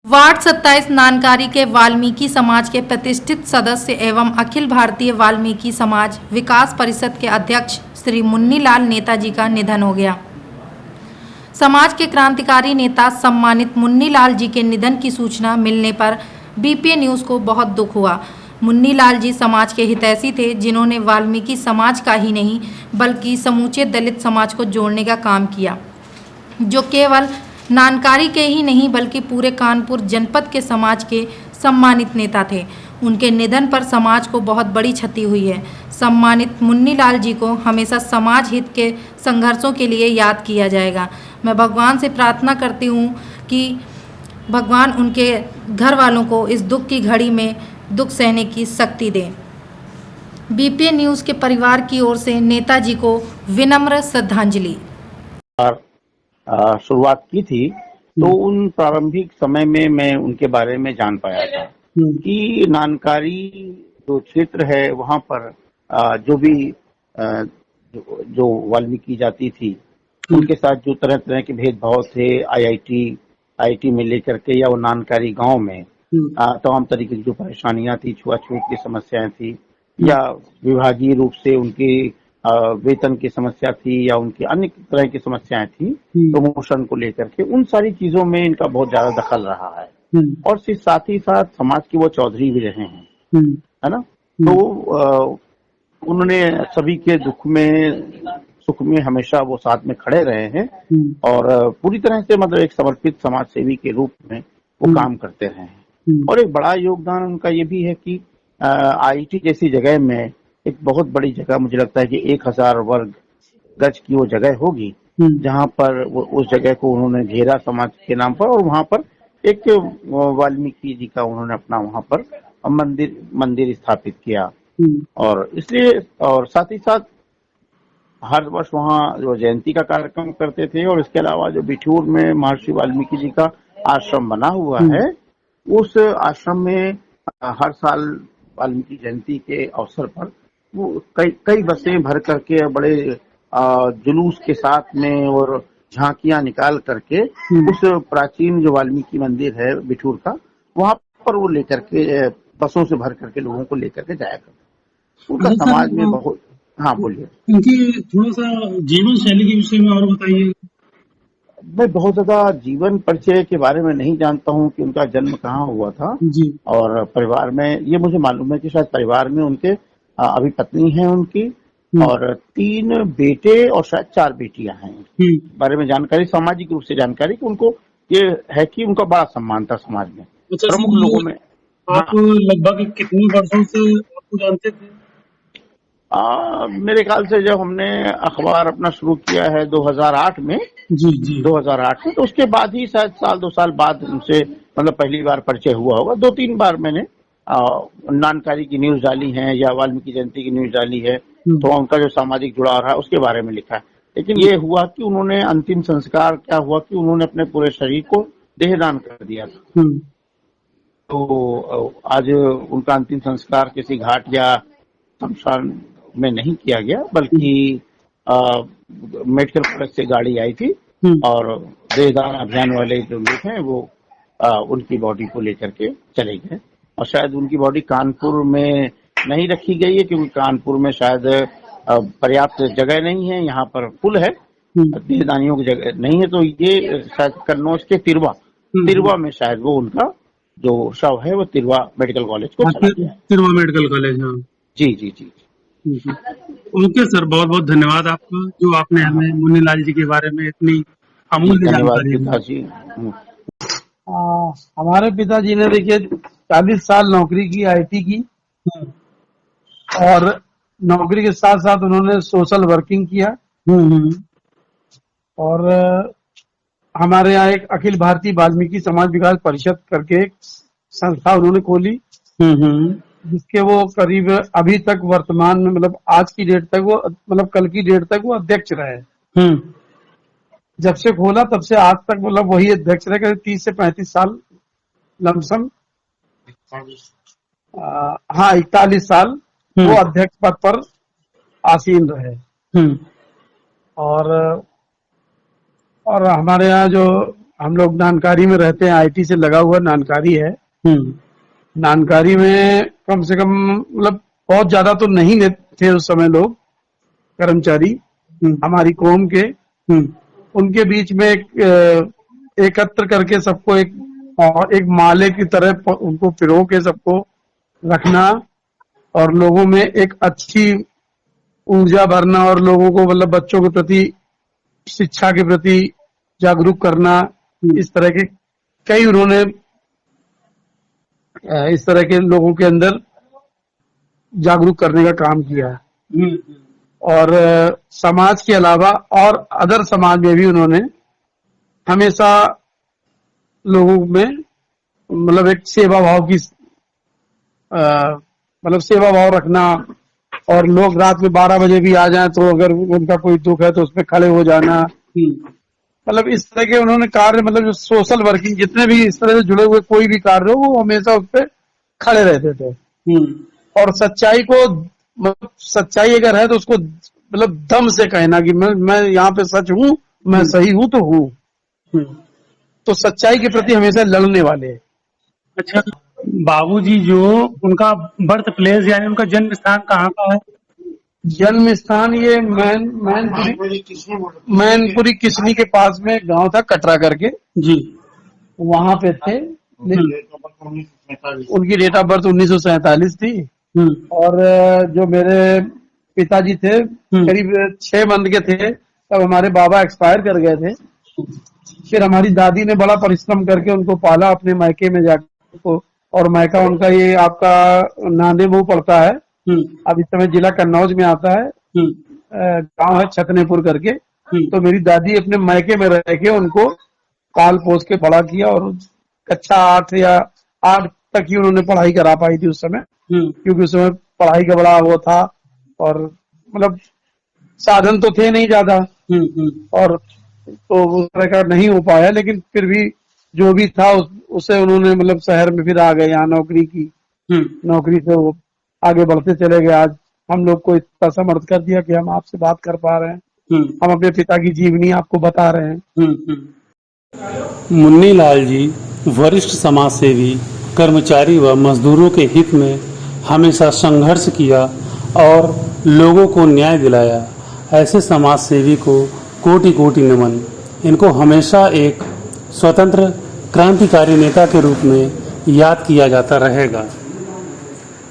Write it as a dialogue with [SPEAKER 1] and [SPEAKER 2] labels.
[SPEAKER 1] Ward 27 नानकारी के वाल्मीकि समाज के प्रतिष्ठित सदस्य एवं अखिल भारतीय वाल्मीकि समाज विकास परिषद के अध्यक्ष श्री मुन्नीलाल नेताजी का निधन हो गया। समाज के क्रांतिकारी नेता सम्मानित मुन्नीलाल जी के निधन की सूचना मिलने पर बीपीए न्यूज़ को बहुत दुख हुआ। मुन्नीलाल जी समाज के हितैषी थे, जिन्होंने वाल्मीकि समाज का ही नहीं बल्कि समूचे दलित समाज को जोड़ने का काम किया, जो केवल नानकारी के ही नहीं बल्कि पूरे कानपुर जनपद के समाज के सम्मानित नेता थे। उनके निधन पर समाज को बहुत बड़ी क्षति हुई है। सम्मानित मुन्नीलाल जी को हमेशा समाज हित के संघर्षों के लिए याद किया जाएगा। मैं भगवान से प्रार्थना करती हूँ कि भगवान उनके घर वालों को इस दुख की घड़ी में दुख सहने की शक्ति दें। बीपीए न्यूज़ के परिवार की ओर से नेताजी को विनम्र श्रद्धांजलि।
[SPEAKER 2] शुरुआत की थी तो उन प्रारंभिक समय में मैं उनके बारे में जान पाया था कि नानकारी जो क्षेत्र है वहाँ पर जो भी जो वाल्मीकि जाति थी उनके साथ जो तरह तरह के भेदभाव थे आईआईटी में लेकर के या वो नानकारी गांव में तमाम तरीके की जो परेशानियां थी, छुआछूत की समस्याएं थी या विभागीय रूप से उनकी वेतन की समस्या थी या उनकी अन्य तरह की समस्याएं थी प्रमोशन को लेकर के, उन सारी चीजों में इनका बहुत ज्यादा दखल रहा है। और साथ ही साथ समाज के वो चौधरी भी रहे हैं, है ना। तो उन्होंने सभी के दुख में सुख में हमेशा वो साथ में खड़े रहे हैं और पूरी तरह से मतलब एक समर्पित समाज सेवी के रूप में वो काम करते रहे हैं। और एक बड़ा योगदान उनका ये भी है कि आईटी जैसी जगह में एक बहुत बड़ी जगह, मुझे लगता है कि 1000 वर्ग गज की वो जगह होगी जहां पर उस जगह को उन्होंने घेरा समाज के नाम पर, और वहां पर एक वाल्मीकि जी का उन्होंने अपना वहां पर मंदिर स्थापित किया। और इसलिए और साथ ही साथ हर वर्ष वहाँ जो जयंती का कार्यक्रम करते थे, और इसके अलावा जो बिठूर में महर्षि वाल्मीकि जी का आश्रम बना हुआ है, उस आश्रम में हर साल वाल्मीकि जयंती के अवसर पर वो कई बसें भर करके बड़े जुलूस के साथ में और झांकियां निकाल करके उस प्राचीन जो वाल्मीकि मंदिर है बिठूर का, वहां पर वो लेकर के बसों से भर करके लोगों को लेकर के जाया करते। उनका समाज में बहुत। हाँ बोलिए।
[SPEAKER 3] इनकी थोड़ा सा जीवन शैली के विषय में और बताइए।
[SPEAKER 2] मैं बहुत ज्यादा जीवन परिचय के बारे में नहीं जानता हूँ कि उनका जन्म कहाँ हुआ था
[SPEAKER 3] जी।
[SPEAKER 2] और परिवार में ये मुझे मालूम है कि शायद परिवार में उनके अभी पत्नी है उनकी और 3 बेटे और शायद 4 बेटियां हैं। बारे में जानकारी, सामाजिक रूप से जानकारी कि उनको ये है कि उनका बड़ा सम्मान था समाज में, प्रमुख लोगों में।
[SPEAKER 3] आप लगभग कितने वर्षों से आपको जानते थे?
[SPEAKER 2] मेरे ख्याल से जब हमने अखबार अपना शुरू किया है 2008 में,
[SPEAKER 3] जी
[SPEAKER 2] 2008 में, तो उसके बाद ही शायद साल 2 साल बाद उनसे मतलब पहली बार परिचय हुआ होगा। 2-3 बार मैंने नानकारी की न्यूज डाली है या वाल्मीकि जयंती की न्यूज डाली है, तो उनका जो सामाजिक जुड़ाव रहा उसके बारे में लिखा है। लेकिन ये हुआ कि उन्होंने अंतिम संस्कार क्या हुआ कि उन्होंने अपने पूरे शरीर को देहदान कर दिया था। तो आज उनका अंतिम संस्कार किसी घाट या शमशान में नहीं किया गया, बल्कि मेडिकल कॉलेज से गाड़ी आई थी और देहदान अभियान वाले जो लोग हैं वो उनकी बॉडी को लेकर के चले गए। और शायद उनकी बॉडी कानपुर में नहीं रखी गई है क्योंकि कानपुर में शायद पर्याप्त जगह नहीं है, यहाँ पर फुल है, देहदानियों की जगह नहीं है। तो ये शायद कन्नौज के तिरवा में शायद वो उनका जो शव है वो तिरवा मेडिकल कॉलेज को चला गया।
[SPEAKER 3] Tirwa medical college. हाँ
[SPEAKER 2] जी।
[SPEAKER 3] ओके सर, बहुत बहुत धन्यवाद आपका जो आपने हमें मुन्नीलाल जी के बारे में इतनी अमूल्य जानकारी दी।
[SPEAKER 4] हमारे पिताजी ने देखिए 40 साल नौकरी की आईटी की और नौकरी के साथ साथ उन्होंने सोशल वर्किंग किया। और हमारे यहाँ एक अखिल भारतीय वाल्मीकि समाज विकास परिषद करके एक संस्था उन्होंने खोली, जिसके वो करीब अभी तक वर्तमान में मतलब आज की डेट तक वो मतलब कल की डेट तक वो अध्यक्ष रहे। जब से खोला तब से आज तक मतलब वही अध्यक्ष रहे, करीब 30 से 35 साल लमसम। हाँ 41 साल वो अध्यक्ष पद पर आसीन रहे। और हमारे यहाँ जो हम लोग नानकारी में रहते हैं, आईटी से लगा हुआ नानकारी है। नानकारी में कम से कम मतलब बहुत ज्यादा तो नहीं थे उस समय लोग कर्मचारी हमारी कौम के। उनके बीच में एकत्र करके सबको एक माले की तरह उनको पिरो के सबको रखना और लोगों में एक अच्छी ऊर्जा भरना और लोगों को मतलब बच्चों के प्रति, शिक्षा के प्रति जागरूक करना, इस तरह के कई उन्होंने इस तरह के लोगों के अंदर जागरूक करने का काम किया है। और समाज के अलावा और अदर समाज में भी उन्होंने हमेशा लोगों में मतलब एक सेवा भाव की मतलब सेवा भाव रखना, और लोग रात में 12 बजे भी आ जाएं तो अगर उनका कोई दुख है तो उसमें खड़े हो जाना। मतलब इस तरह के उन्होंने कार्य, मतलब जो सोशल वर्किंग जितने भी इस तरह से जुड़े हुए कोई भी कार्य हो वो हमेशा उस पर खड़े रहते थे। और सच्चाई को, मतलब सच्चाई अगर है तो उसको मतलब दम से कहना कि मैं यहाँ पे सच हूँ, मैं सही हूँ तो हूँ। तो सच्चाई के प्रति हमेशा लड़ने वाले।
[SPEAKER 3] अच्छा, बाबूजी जो उनका बर्थ प्लेस यानी उनका जन्म स्थान कहाँ का है?
[SPEAKER 4] जन्म स्थान ये मैनपुरी किसनी के पास में गांव था कटरा करके
[SPEAKER 3] जी,
[SPEAKER 4] वहां पे थे। उनकी डेट ऑफ बर्थ 1947 थी। और जो मेरे पिताजी थे करीब 6 मंथ के थे तब हमारे बाबा एक्सपायर कर गए थे। फिर हमारी दादी ने बड़ा परिश्रम करके उनको पाला अपने मायके में जाकर, और मायका उनका ये आपका नांदेड़ पड़ता है। अब इस समय जिला कन्नौज में आता है। गांव है छतनेपुर करके। तो मेरी दादी अपने मायके में रह के उनको पाल पोस के बड़ा किया, और कक्षा 8 या 8 तक ही उन्होंने पढ़ाई करा पाई थी उस समय, क्योंकि उस समय पढ़ाई का बड़ा वो था और मतलब साधन तो थे नहीं ज्यादा, और तो उस तरह का नहीं हो पाया। लेकिन फिर भी जो भी था उसे उन्होंने मतलब शहर में फिर आ गए, यहाँ नौकरी की। नौकरी से वो आगे बढ़ते चले गए। आज हम लोग को इतना समर्थ कर दिया कि हम आपसे बात कर पा रहे हैं। हम अपने पिता की जीवनी आपको बता रहे हैं।
[SPEAKER 3] मुन्नी लाल जी वरिष्ठ समाज सेवी, कर्मचारी व मजदूरों के हित में हमेशा संघर्ष किया और लोगों को न्याय दिलाया। ऐसे समाज सेवी को कोटि कोटि नमन। इनको हमेशा एक स्वतंत्र क्रांतिकारी नेता के रूप में याद किया जाता रहेगा।